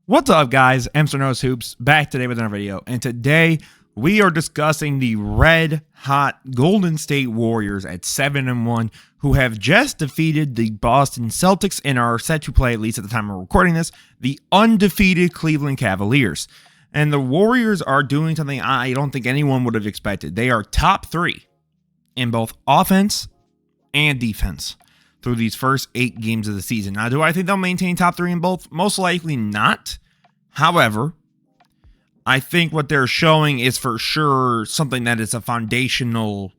What's up, guys? Mr. Nose Hoops back today with another video, and today we are discussing the red hot Golden State Warriors at 7-1, who have just defeated the Boston Celtics and are set to play, at least at the time of recording this, the undefeated Cleveland Cavaliers. And the Warriors are doing something I don't think anyone would have expected. They are top 3 in both offense and defense through these first 8 games of the season. Now, do I think they'll maintain top 3 in both? Most likely not. However, I think what they're showing is for sure something that is a foundational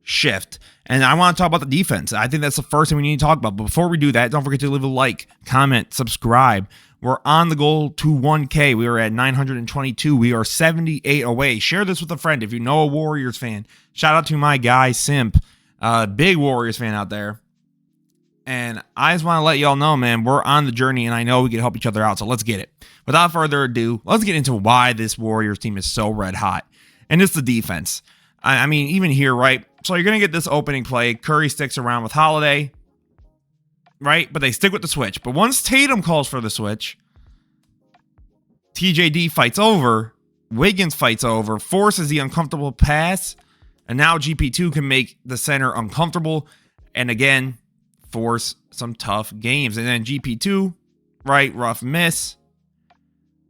shift. And I want to talk about the defense. I think that's the first thing we need to talk about. But before we do that, don't forget to leave a like, comment, subscribe. We're on the goal to 1K. We are at 922. We are 78 away. Share this with a friend if you know a Warriors fan. Shout out to my guy, Simp. Big Warriors fan out there. And I just want to let y'all know, man, we're on the journey, and I know we can help each other out, so let's get it. Without further ado, let's get into why this Warriors team is so red hot. And it's the defense. I mean, even here, right? So you're going to get this opening play. Curry sticks around with Holiday, right? But they stick with the switch. But once Tatum calls for the switch, TJD fights over, Wiggins fights over, forces the uncomfortable pass, and now GP2 can make the center uncomfortable. And again, force some tough games. And then GP2, right, rough miss,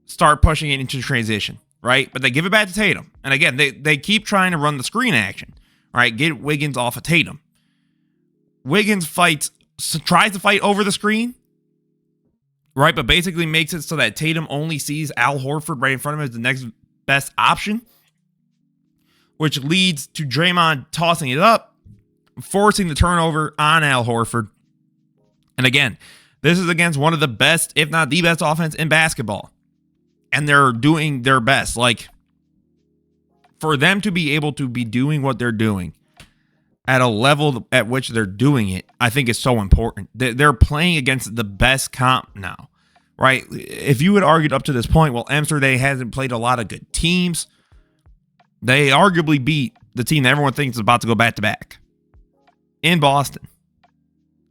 start pushing it into transition, right? But they give it back to Tatum. And again, they keep trying to run the screen action, right? Get Wiggins off of Tatum. Wiggins tries to fight over the screen, right? But basically makes it so that Tatum only sees Al Horford right in front of him as the next best option, which leads to Draymond tossing it up, forcing the turnover on Al Horford. And again, this is against one of the best, if not the best offense in basketball. And they're doing their best. Like, for them to be able to be doing what they're doing at a level at which they're doing it, I think is so important. They're playing against the best comp now, right? If you had argued up to this point, well, Amsterdam hasn't played a lot of good teams. They arguably beat the team that everyone thinks is about to go back-to-back in Boston,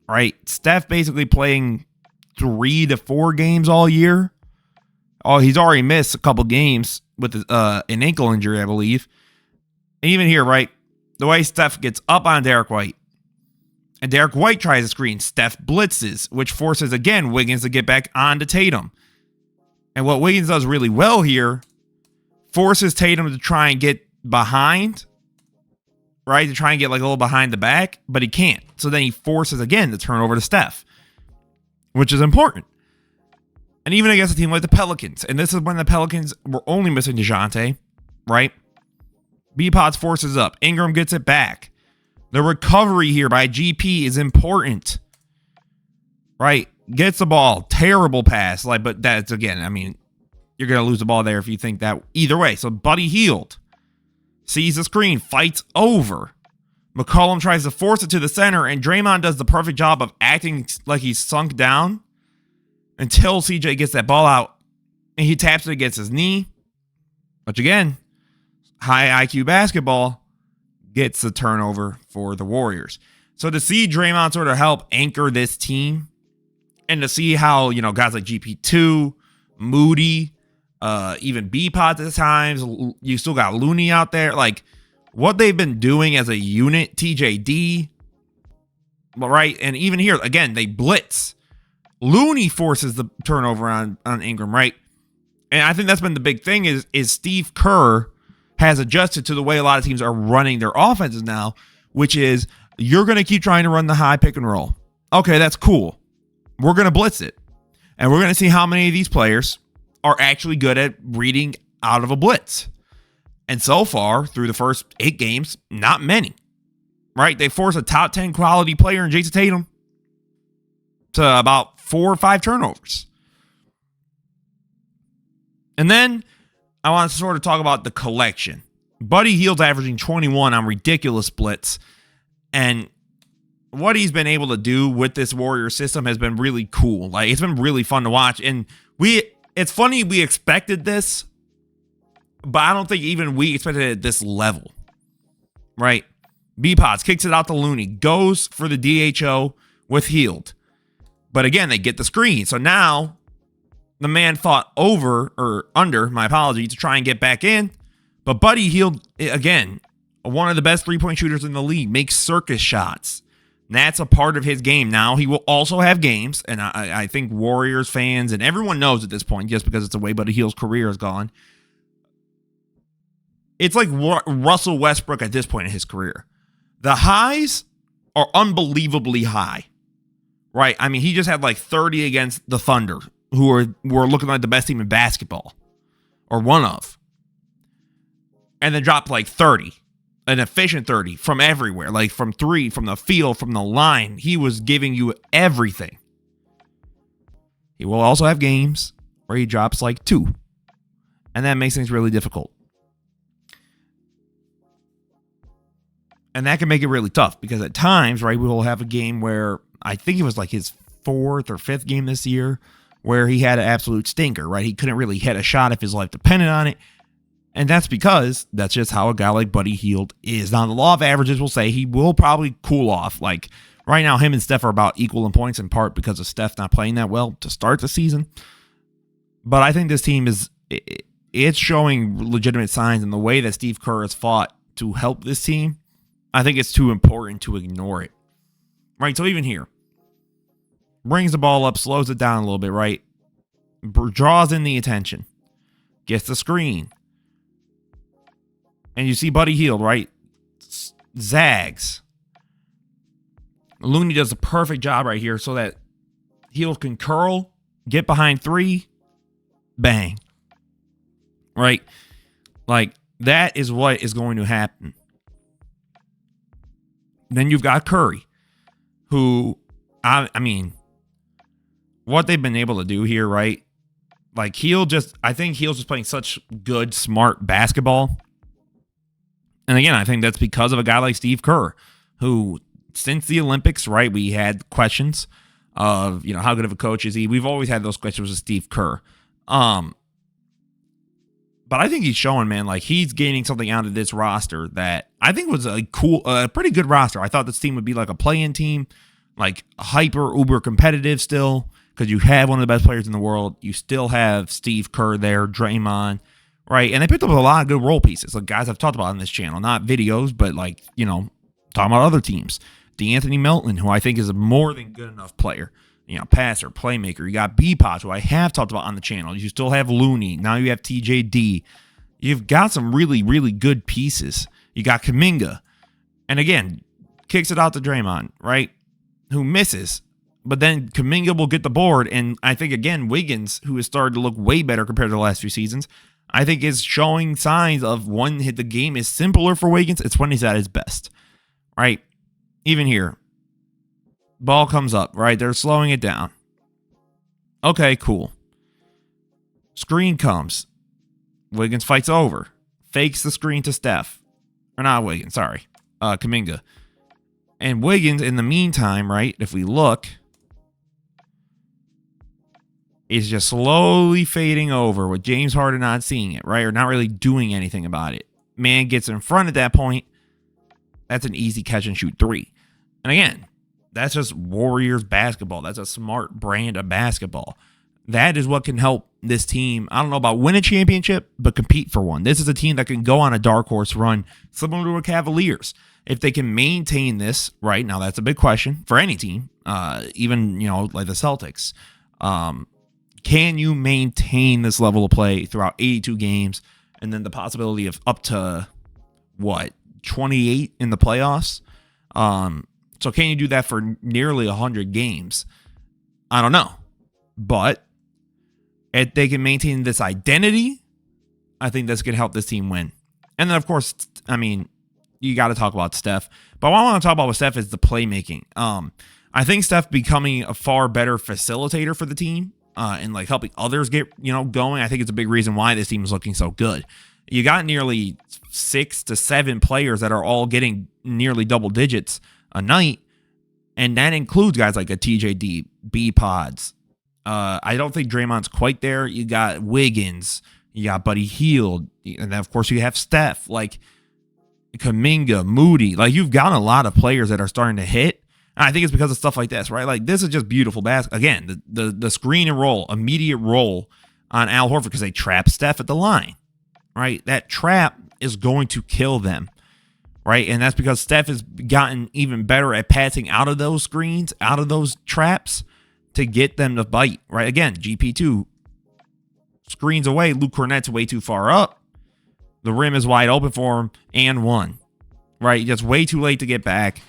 right? Steph basically playing 3 to 4 games all year. Oh, he's already missed a couple games with an ankle injury, I believe. And even here, right, the way Steph gets up on Derek White, and Derek White tries to screen, Steph blitzes, which forces, again, Wiggins to get back onto Tatum. And what Wiggins does really well here, forces Tatum to try and get behind, right, to try and get like a little behind the back, but he can't. So then he forces, again, the turnover to Steph, which is important. And even against a team like the Pelicans, and this is when the Pelicans were only missing DeJounte, right? B-Pots forces up. Ingram gets it back. The recovery here by GP is important, right? Gets the ball. Terrible pass. But that's, again, I mean, you're going to lose the ball there if you think that. Either way. So Buddy Hield sees the screen, fights over. McCollum tries to force it to the center, and Draymond does the perfect job of acting like he's sunk down until CJ gets that ball out, and he taps it against his knee, which again, high IQ basketball, gets the turnover for the Warriors. So to see Draymond sort of help anchor this team, and to see how, you know, guys like GP2, Moody, even B-Pots at times, you still got Looney out there, like what they've been doing as a unit, TJD, right? And even here, again, they blitz. Looney forces the turnover on Ingram, right? And I think that's been the big thing is Steve Kerr has adjusted to the way a lot of teams are running their offenses now, which is you're going to keep trying to run the high pick and roll. Okay, that's cool. We're going to blitz it. And we're going to see how many of these players are actually good at reading out of a blitz. And so far, through the first 8 games, not many, right? They force a top 10 quality player in Jason Tatum to about 4 or 5 turnovers. And then I want to sort of talk about the collection. Buddy Hield's averaging 21 on ridiculous splits. And what he's been able to do with this Warrior system has been really cool. Like, it's been really fun to watch. And it's funny, we expected this, but I don't think even we expected it at this level, right? B-Pots kicks it out to Looney, goes for the DHO with Hield. But again, they get the screen. So now The man fought over or under, my apology, to try and get back in. But Buddy Hield, again, one of the best three-point shooters in the league, makes circus shots. That's a part of his game. Now, he will also have games, and I think Warriors fans and everyone knows at this point, just because it's the way Buddy Hield's career has gone. It's like Russell Westbrook at this point in his career. The highs are unbelievably high, right? I mean, he just had like 30 against the Thunder, who were looking like the best team in basketball, or one of. And then dropped like 30, an efficient 30 from everywhere, like from three, from the field, from the line. He was giving you everything. He will also have games where he drops like 2. And that makes things really difficult. And that can make it really tough because at times, right, we will have a game where I think it was like his 4th or 5th game this year where he had an absolute stinker, right? He couldn't really hit a shot if his life depended on it. And that's because that's just how a guy like Buddy Hield is. Now, the law of averages will say he will probably cool off. Like right now, him and Steph are about equal in points, in part because of Steph not playing that well to start the season. But I think this team it's showing legitimate signs in the way that Steve Kerr has fought to help this team. I think it's too important to ignore it. Right, so even here, brings the ball up, slows it down a little bit, right? Draws in the attention. Gets the screen. And you see Buddy Hield, right? Zags. Looney does a perfect job right here so that Hield can curl, get behind 3, bang. Right? Like, that is what is going to happen. Then you've got Curry, who, I mean, what they've been able to do here, right? Like, I think Hield's just playing such good, smart basketball. And again, I think that's because of a guy like Steve Kerr, who, since the Olympics, right, we had questions of, how good of a coach is he? We've always had those questions with Steve Kerr. But I think he's showing, man, like he's gaining something out of this roster that I think was a pretty good roster. I thought this team would be like a play-in team, like uber competitive still, because you have one of the best players in the world. You still have Steve Kerr there, Draymond, right? And they picked up a lot of good role pieces, like guys I've talked about on this channel, not videos, but like, talking about other teams. DeAnthony Melton, who I think is a more than good enough player. Passer, playmaker. You got B-Pods, who I have talked about on the channel. You still have Looney. Now you have TJD. You've got some really, really good pieces. You got Kuminga. And again, kicks it out to Draymond, right? Who misses. But then Kuminga will get the board. And I think, again, Wiggins, who has started to look way better compared to the last few seasons, I think is showing signs of when the game is simpler for Wiggins. It's when he's at his best, right? Even here. Ball comes up, right? They're slowing it down. Okay, cool. Screen comes. Wiggins fights over. Fakes the screen to Steph. Or not Wiggins, sorry. Kuminga. And Wiggins, in the meantime, right, if we look, is just slowly fading over with James Harden not seeing it, right? Or not really doing anything about it. Man gets in front at that point. That's an easy catch and shoot 3. And again, that's just Warriors basketball. That's a smart brand of basketball. That is what can help this team, I don't know about win a championship, but compete for one. This is a team that can go on a dark horse run, similar to the Cavaliers. If they can maintain this, right, now that's a big question for any team, even, like the Celtics. Can you maintain this level of play throughout 82 games and then the possibility of up to, 28 in the playoffs? So can you do that for nearly 100 games? I don't know. But if they can maintain this identity, I think that's going to help this team win. And then, of course, I mean, you got to talk about Steph. But what I want to talk about with Steph is the playmaking. I think Steph becoming a far better facilitator for the team and like helping others get, going. I think it's a big reason why this team is looking so good. You got nearly 6 to 7 players that are all getting nearly double digits a night, and that includes guys like a TJD, B-Pods. I don't think Draymond's quite there. You got Wiggins, you got Buddy Hield, and then of course you have Steph, like Kuminga, Moody. Like you've got a lot of players that are starting to hit. And I think it's because of stuff like this, right? Like, this is just beautiful basketball. Again, the screen and roll, immediate roll on Al Horford because they trap Steph at the line, right? That trap is going to kill them, right? And that's because Steph has gotten even better at passing out of those screens, out of those traps to get them to bite, right? Again, GP2 screens away. Luke Cornett's way too far up. The rim is wide open for him and one, right? Just way too late to get back,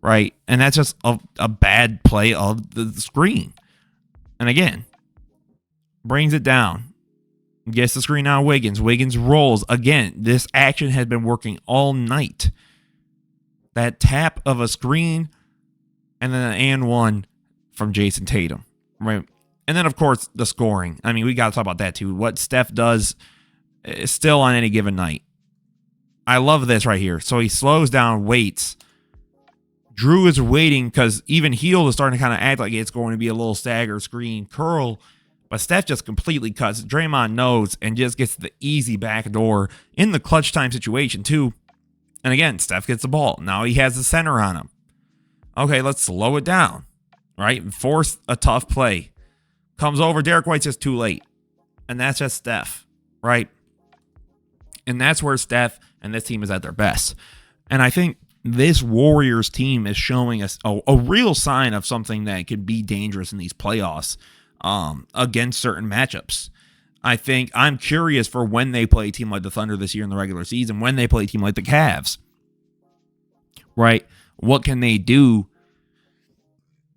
right? And that's just a bad play of the screen. And again, brings it down. Gets the screen on Wiggins. Wiggins rolls. Again, this action has been working all night. That tap of a screen and then an and one from Jason Tatum, right? And then, of course, the scoring. I mean, we got to talk about that too. What Steph does is still on any given night. I love this right here. So he slows down, waits. Drew is waiting because even Hield is starting to kind of act like it's going to be a little stagger screen curl. But Steph just completely cuts. Draymond knows and just gets the easy back door in the clutch time situation too. And again, Steph gets the ball. Now he has the center on him. Okay, let's slow it down, right? Force a tough play. Comes over. Derek White's just too late. And that's just Steph, right? And that's where Steph and this team is at their best. And I think this Warriors team is showing us a real sign of something that could be dangerous in these playoffs against certain matchups. I think I'm curious for when they play a team like the Thunder this year in the regular season, when they play a team like the Cavs, right? What can they do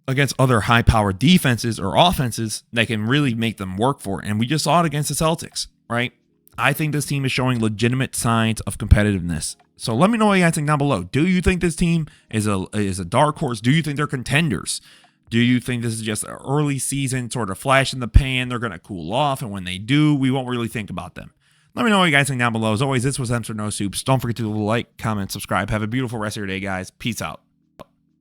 against other high-powered defenses or offenses that can really make them work for it? And we just saw it against the Celtics, right? I think this team is showing legitimate signs of competitiveness. So let me know what you guys think down below. Do you think this team is a dark horse? Do you think they're contenders? Do you think this is just an early season sort of flash in the pan? They're going to cool off, and when they do, we won't really think about them. Let me know what you guys think down below. As always, this was Hemps or No Soups. Don't forget to like, comment, subscribe. Have a beautiful rest of your day, guys. Peace out.